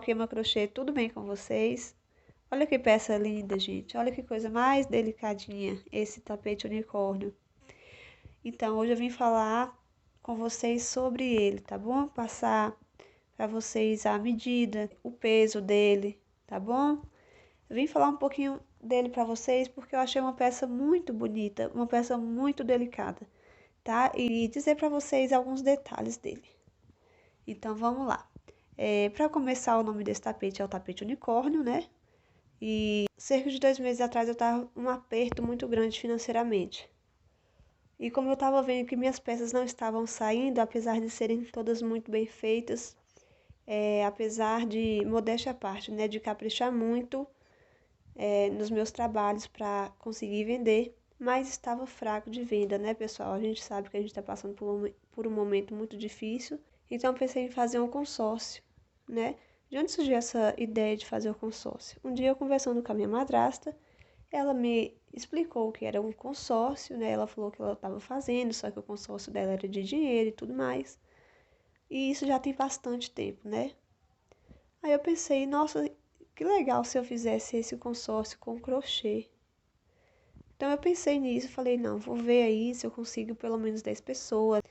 Alquema Crochê, tudo bem com vocês? Olha que peça linda, gente. Olha que coisa mais delicadinha esse tapete unicórnio. Então, hoje eu vim falar com vocês sobre ele, tá bom? Passar para vocês a medida, o peso dele, tá bom? Eu vim falar um pouquinho dele para vocês porque eu achei uma peça muito bonita, uma peça muito delicada, tá? E dizer para vocês alguns detalhes dele. Então, vamos lá. Para começar, o nome desse tapete é o tapete unicórnio, né? E cerca de 2 meses atrás eu estava um aperto muito grande financeiramente. E como eu estava vendo que minhas peças não estavam saindo, apesar de serem todas muito bem feitas, apesar de, modéstia à parte, né, de caprichar muito nos meus trabalhos para conseguir vender, mas estava fraco de venda, né, pessoal? A gente sabe que a gente está passando por um momento muito difícil, então eu pensei em fazer um consórcio, né? De onde surgiu essa ideia de fazer o consórcio? Um dia eu conversando com a minha madrasta, ela me explicou o que era um consórcio, né? Ela falou que ela estava fazendo, só que o consórcio dela era de dinheiro e tudo mais. E isso já tem bastante tempo, né? Aí eu pensei, nossa, que legal se eu fizesse esse consórcio com crochê. Então eu pensei nisso, falei, não, vou ver aí se eu consigo pelo menos 10 pessoas.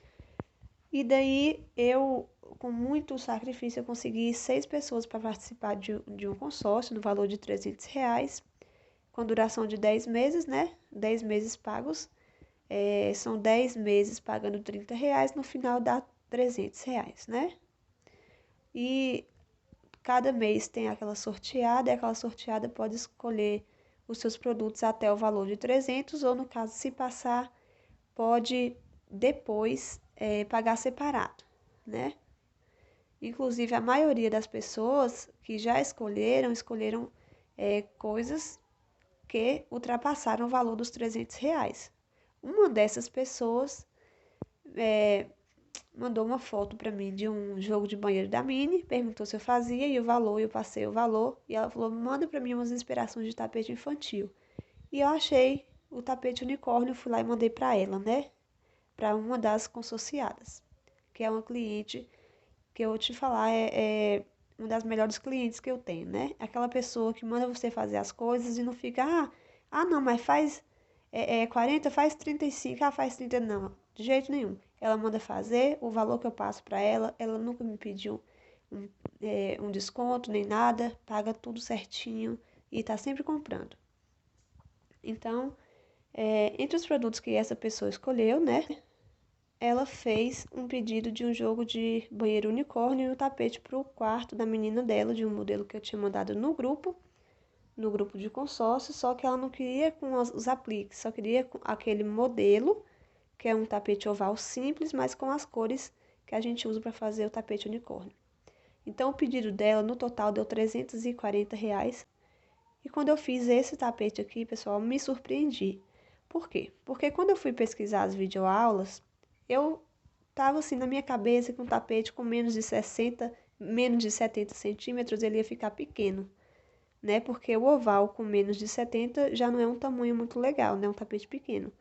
E daí eu, com muito sacrifício, eu consegui 6 pessoas para participar de um consórcio no valor de R$ 300, com duração de 10 meses, né? 10 meses pagos. São 10 meses pagando R$ 30, no final dá R$ 300, né? E cada mês tem aquela sorteada, e aquela sorteada pode escolher os seus produtos até o valor de 300, ou no caso, se passar, pode depois pagar separado, né? Inclusive, a maioria das pessoas que já escolheram coisas que ultrapassaram o valor dos R$ 300. Uma dessas pessoas mandou uma foto para mim de um jogo de banheiro da Mini, perguntou se eu fazia e o valor, eu passei o valor, e ela falou, manda para mim umas inspirações de tapete infantil. E eu achei o tapete unicórnio, fui lá e mandei para ela, né? Para uma das consorciadas, que é uma cliente que eu vou te falar, é uma das melhores clientes que eu tenho, né? Aquela pessoa que manda você fazer as coisas e não fica, não, mas faz 40, faz 35, faz 30, não, de jeito nenhum. Ela manda fazer, o valor que eu passo para ela, ela nunca me pediu um desconto nem nada, paga tudo certinho e tá sempre comprando. Então, entre os produtos que essa pessoa escolheu, né? Ela fez um pedido de um jogo de banheiro unicórnio e um tapete para o quarto da menina dela, de um modelo que eu tinha mandado no grupo de consórcio, só que ela não queria com os apliques, só queria com aquele modelo, que é um tapete oval simples, mas com as cores que a gente usa para fazer o tapete unicórnio. Então, o pedido dela, no total, deu R$ 340. E quando eu fiz esse tapete aqui, pessoal, me surpreendi. Por quê? Porque quando eu fui pesquisar as videoaulas, eu tava assim na minha cabeça que um tapete com menos de 70 centímetros, ele ia ficar pequeno, né? Porque o oval com menos de 70 já não é um tamanho muito legal, né? Um tapete pequeno.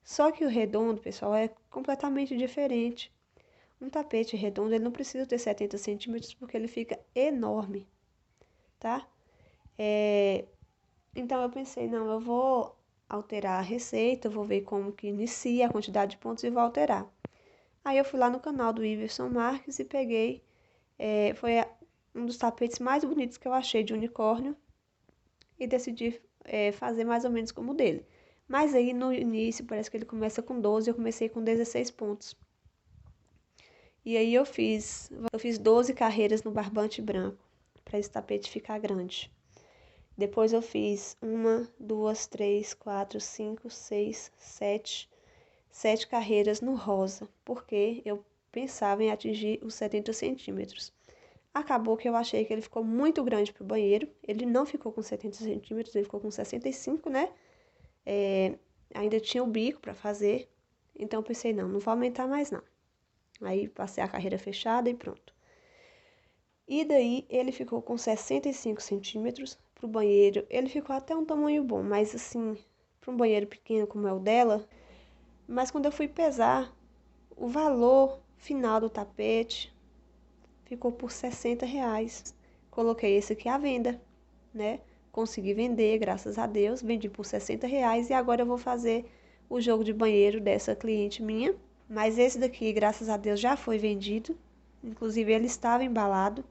Só que o redondo, pessoal, é completamente diferente. Um tapete redondo, ele não precisa ter 70 centímetros porque ele fica enorme, tá? Então eu pensei, não, eu vou alterar a receita, eu vou ver como que inicia a quantidade de pontos e vou alterar. Aí eu fui lá no canal do Iverson Marques e peguei, foi um dos tapetes mais bonitos que eu achei de unicórnio e decidi fazer mais ou menos como o dele. Mas aí no início parece que ele começa com 12, eu comecei com 16 pontos. E aí eu fiz 12 carreiras no barbante branco, para esse tapete ficar grande. Depois eu fiz 1, 2, 3, 4, 5, 6, 7 carreiras no rosa, porque eu pensava em atingir os 70 centímetros. Acabou que eu achei que ele ficou muito grande para o banheiro. Ele não ficou com 70 centímetros, ele ficou com 65, né? Ainda tinha o bico para fazer. Então eu pensei, não vou aumentar mais não. Aí passei a carreira fechada e pronto. E daí ele ficou com 65 centímetros pro banheiro. Ele ficou até um tamanho bom, mas assim, para um banheiro pequeno como é o dela. Mas quando eu fui pesar, o valor final do tapete ficou por R$ 60, coloquei esse aqui à venda, né? Consegui vender, graças a Deus, vendi por R$ 60 e agora eu vou fazer o jogo de banheiro dessa cliente minha. Mas esse daqui, graças a Deus, já foi vendido. Inclusive, ele estava embalado.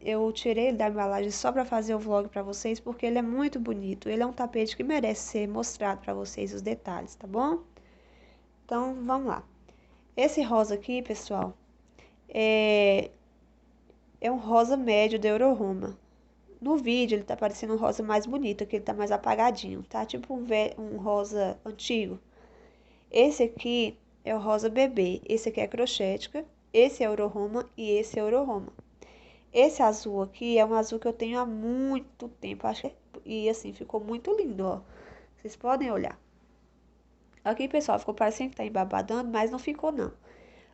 Eu tirei ele da embalagem só para fazer o vlog para vocês, porque ele é muito bonito. Ele é um tapete que merece ser mostrado para vocês os detalhes, tá bom? Então, vamos lá. Esse rosa aqui, pessoal, é um rosa médio da Euroroma. No vídeo ele tá parecendo um rosa mais bonito, aqui ele tá mais apagadinho, tá? Tipo um rosa antigo. Esse aqui é o rosa bebê, esse aqui é crochética, esse é Euroroma e esse é Euroroma. Esse azul aqui é um azul que eu tenho há muito tempo, acho que e assim, ficou muito lindo, ó. Vocês podem olhar. Aqui, pessoal, ficou parecendo que tá embabadando, mas não ficou não.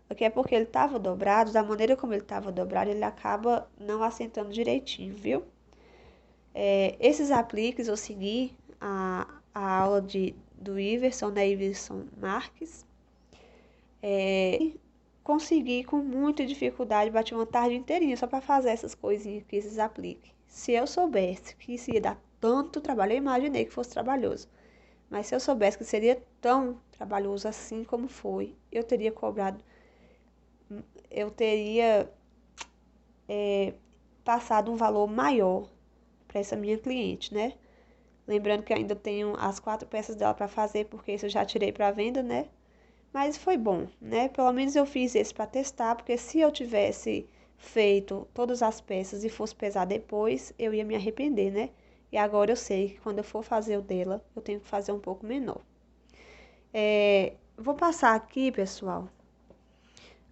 Aqui é porque ele tava dobrado, da maneira como ele tava dobrado, ele acaba não assentando direitinho, viu? Esses apliques eu segui a aula do Iverson, né, Iverson Marques. Consegui com muita dificuldade, bati uma tarde inteirinha só para fazer essas coisinhas aqui, esses apliques. Se eu soubesse que isso ia dar tanto trabalho, eu imaginei que fosse trabalhoso. Mas se eu soubesse que seria tão trabalhoso assim como foi, eu teria cobrado, eu teria passado um valor maior para essa minha cliente, né? Lembrando que ainda tenho as 4 peças dela para fazer, porque isso eu já tirei para venda, né? Mas foi bom, né? Pelo menos eu fiz esse para testar, porque se eu tivesse feito todas as peças e fosse pesar depois, eu ia me arrepender, né? E agora eu sei que quando eu for fazer o dela, eu tenho que fazer um pouco menor. Vou passar aqui, pessoal,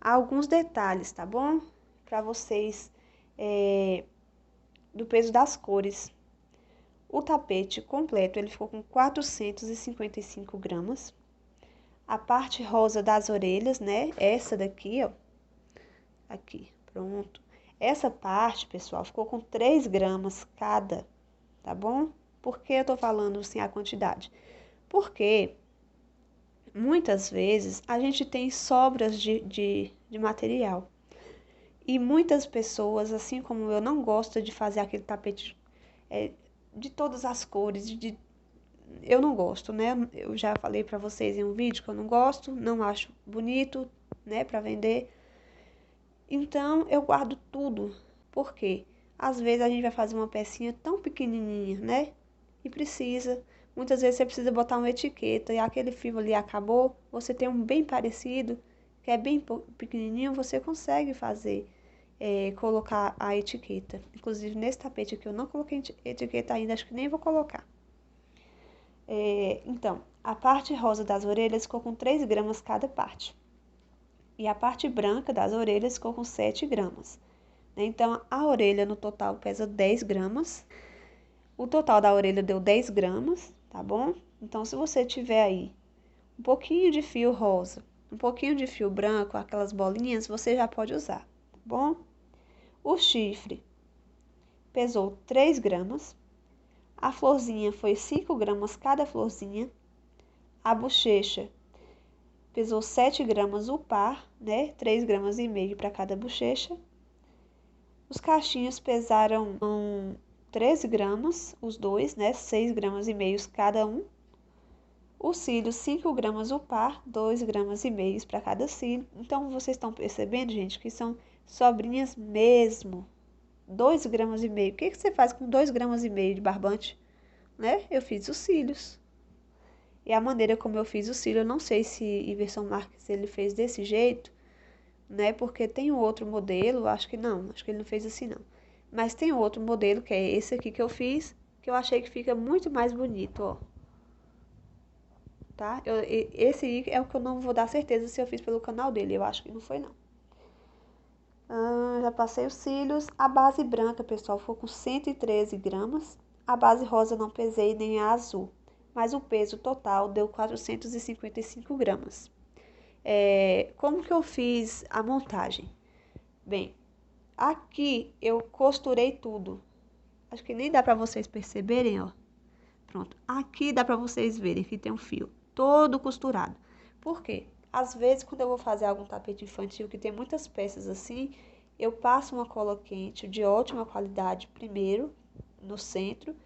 alguns detalhes, tá bom? Para vocês, do peso das cores. O tapete completo, ele ficou com 455 gramas. A parte rosa das orelhas, né? Essa daqui, ó. Aqui, pronto. Essa parte, pessoal, ficou com 3 gramas cada, tá bom? Por que eu tô falando assim a quantidade? Porque muitas vezes a gente tem sobras de material. E muitas pessoas, assim como eu, não gostam de fazer aquele tapete de todas as cores, eu não gosto, né? Eu já falei pra vocês em um vídeo que eu não gosto, não acho bonito, né, pra vender. Então, eu guardo tudo. Por quê? Às vezes a gente vai fazer uma pecinha tão pequenininha, né? E precisa. Muitas vezes você precisa botar uma etiqueta e aquele fio ali acabou. Você tem um bem parecido, que é bem pequenininho, você consegue fazer, colocar a etiqueta. Inclusive, nesse tapete aqui eu não coloquei etiqueta ainda, acho que nem vou colocar. Então, a parte rosa das orelhas ficou com 3 gramas cada parte. E a parte branca das orelhas ficou com 7 gramas. Então, a orelha no total pesa 10 gramas. O total da orelha deu 10 gramas, tá bom? Então, se você tiver aí um pouquinho de fio rosa, um pouquinho de fio branco, aquelas bolinhas, você já pode usar, tá bom? O chifre pesou 3 gramas. A florzinha foi 5 gramas cada florzinha. A bochecha pesou 7 gramas o par, né? 3 gramas e meio para cada bochecha. Os cachinhos pesaram 13 gramas, os dois, né? 6 gramas e meio cada um. Os cílios, 5 gramas o par, 2 gramas e meio para cada cílio. Então, vocês estão percebendo, gente, que são sobrinhas mesmo. 2 gramas e meio. O que você faz com 2 gramas e meio de barbante? Né? Eu fiz os cílios. E a maneira como eu fiz o cílio, eu não sei se Iverson Marques ele fez desse jeito, né? Porque tem um outro modelo, acho que não, acho que ele não fez assim não. Mas tem um outro modelo, que é esse aqui que eu fiz, que eu achei que fica muito mais bonito, ó. Tá? Esse aí é o que eu não vou dar certeza se eu fiz pelo canal dele, eu acho que não foi não. Já passei os cílios. A base branca, pessoal, ficou com 113 gramas. A base rosa não pesei, nem a azul. Mas o peso total deu 455 gramas. Como que eu fiz a montagem? Bem, aqui eu costurei tudo. Acho que nem dá pra vocês perceberem, ó. Pronto. Aqui dá pra vocês verem que tem um fio todo costurado. Por quê? Às vezes, quando eu vou fazer algum tapete infantil que tem muitas peças assim, eu passo uma cola quente de ótima qualidade primeiro, no centro,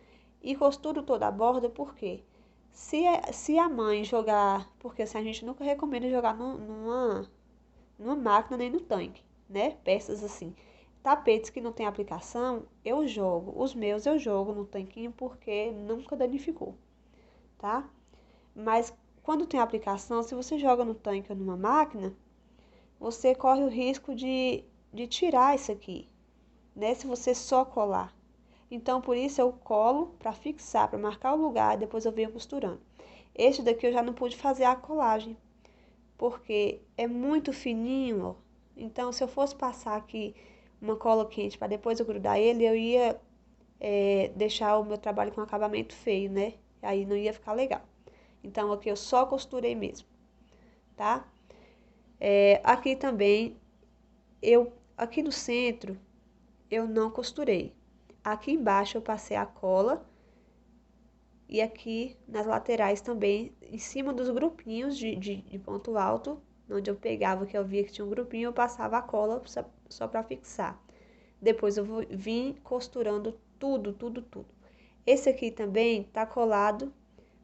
e costuro toda a borda, por quê? Se a mãe jogar, porque assim, a gente nunca recomenda jogar numa máquina nem no tanque, né? Peças assim. Tapetes que não tem aplicação, eu jogo. Os meus eu jogo no tanquinho porque nunca danificou, tá? Mas quando tem aplicação, se você joga no tanque ou numa máquina, você corre o risco de tirar isso aqui, né? Se você só colar. Então, por isso eu colo para fixar, para marcar o lugar, e depois eu venho costurando. Este daqui eu já não pude fazer a colagem, porque é muito fininho, ó. Então, se eu fosse passar aqui uma cola quente para depois eu grudar ele, eu ia deixar o meu trabalho com acabamento feio, né? Aí não ia ficar legal. Então, aqui eu só costurei mesmo, tá? Aqui também, aqui no centro, eu não costurei. Aqui embaixo eu passei a cola e aqui nas laterais também, em cima dos grupinhos de ponto alto, onde eu pegava que eu via que tinha um grupinho, eu passava a cola só para fixar. Depois eu vim costurando tudo, tudo, tudo. Esse aqui também tá colado,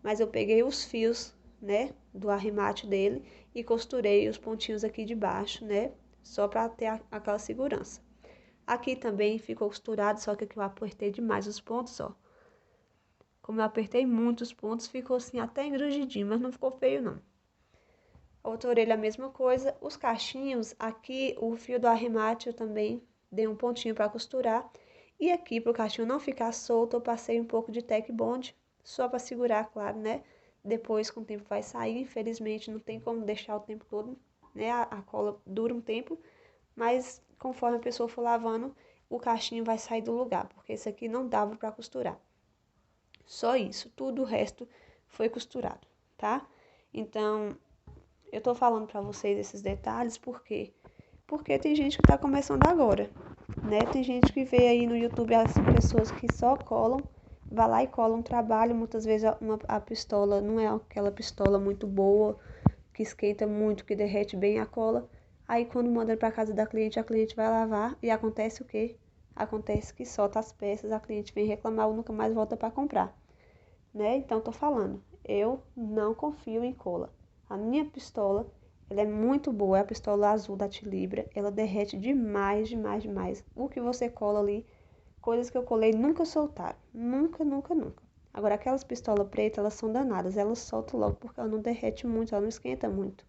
mas eu peguei os fios, né, do arremate dele e costurei os pontinhos aqui de baixo, né, só para ter aquela segurança. Aqui também ficou costurado, só que aqui eu apertei demais os pontos, ó. Como eu apertei muitos pontos, ficou assim até engrugidinho, mas não ficou feio não. Outra orelha a mesma coisa. Os cachinhos, aqui o fio do arremate eu também dei um pontinho para costurar. E aqui para o cachinho não ficar solto, eu passei um pouco de tack bond, só para segurar, claro, né? Depois com o tempo vai sair, infelizmente não tem como deixar o tempo todo, né? A cola dura um tempo, mas conforme a pessoa for lavando, o cachinho vai sair do lugar, porque esse aqui não dava para costurar. Só isso, tudo o resto foi costurado, tá? Então, eu tô falando pra vocês esses detalhes porque tem gente que tá começando agora, né? Tem gente que vê aí no YouTube as pessoas que só colam, vai lá e cola um trabalho, muitas vezes a pistola não é aquela pistola muito boa, que esquenta muito, que derrete bem a cola. Aí quando manda para casa da cliente, a cliente vai lavar e acontece o quê? Acontece que solta as peças, a cliente vem reclamar ou nunca mais volta para comprar, né? Então tô falando, eu não confio em cola. A minha pistola, ela é muito boa, é a pistola azul da Tilibra, ela derrete demais, demais, demais. O que você cola ali, coisas que eu colei nunca soltaram, nunca, nunca, nunca. Agora aquelas pistolas pretas, elas são danadas, elas soltam logo porque ela não derrete muito, ela não esquenta muito.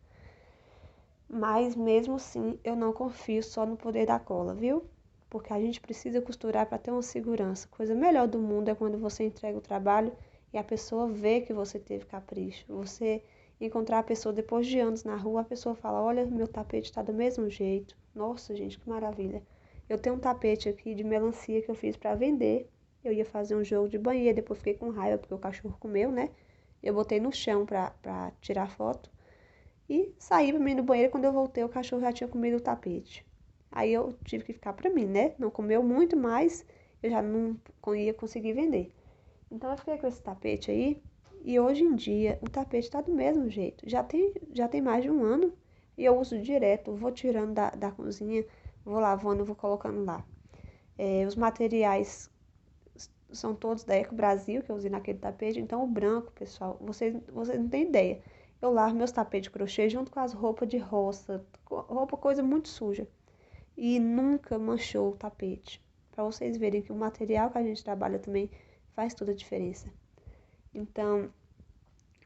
Mas mesmo assim, eu não confio só no poder da cola, viu? Porque a gente precisa costurar para ter uma segurança. Coisa melhor do mundo é quando você entrega o trabalho e a pessoa vê que você teve capricho. Você encontrar a pessoa depois de anos na rua, a pessoa fala: olha, meu tapete está do mesmo jeito. Nossa, gente, que maravilha. Eu tenho um tapete aqui de melancia que eu fiz para vender. Eu ia fazer um jogo de banheiro, depois fiquei com raiva porque o cachorro comeu, né? Eu botei no chão para tirar foto. E saí pra mim do banheiro. Quando eu voltei, o cachorro já tinha comido o tapete. Aí eu tive que ficar pra mim, né? Não comeu muito, mas eu já não ia conseguir vender. Então eu fiquei com esse tapete aí. E hoje em dia o tapete tá do mesmo jeito. Já tem mais de um ano. E eu uso direto. Vou tirando da cozinha, vou lavando, vou colocando lá. Os materiais são todos da Eco Brasil, que eu usei naquele tapete. Então o branco, pessoal, vocês não têm ideia. Eu lavo meus tapetes de crochê junto com as roupas de roça, roupa, coisa muito suja. E nunca manchou o tapete. Para vocês verem que o material que a gente trabalha também faz toda a diferença. Então,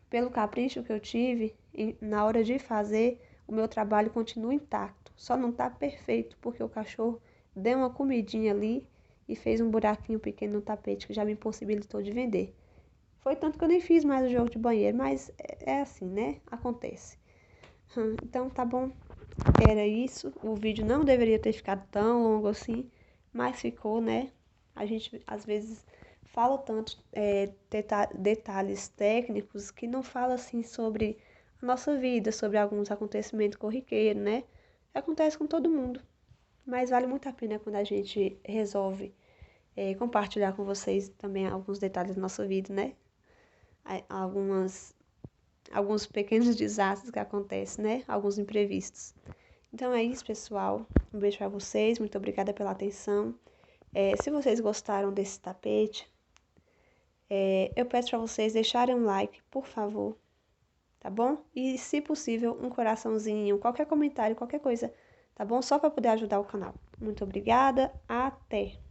pelo capricho que eu tive, na hora de fazer, o meu trabalho continua intacto. Só não tá perfeito porque o cachorro deu uma comidinha ali e fez um buraquinho pequeno no tapete que já me impossibilitou de vender. Foi tanto que eu nem fiz mais o jogo de banheiro, mas é assim, né? Acontece. Então tá bom, era isso. O vídeo não deveria ter ficado tão longo assim, mas ficou, né? A gente às vezes fala tanto detalhes técnicos que não fala assim sobre a nossa vida, sobre alguns acontecimentos corriqueiros, né? Acontece com todo mundo, mas vale muito a pena quando a gente resolve compartilhar com vocês também alguns detalhes da nossa vida, né? Alguns pequenos desastres que acontecem, né? Alguns imprevistos. Então é isso, pessoal. Um beijo pra vocês, muito obrigada pela atenção. Se vocês gostaram desse tapete, eu peço pra vocês deixarem um like, por favor, tá bom? E, se possível, um coraçãozinho, qualquer comentário, qualquer coisa, tá bom? Só para poder ajudar o canal. Muito obrigada, até!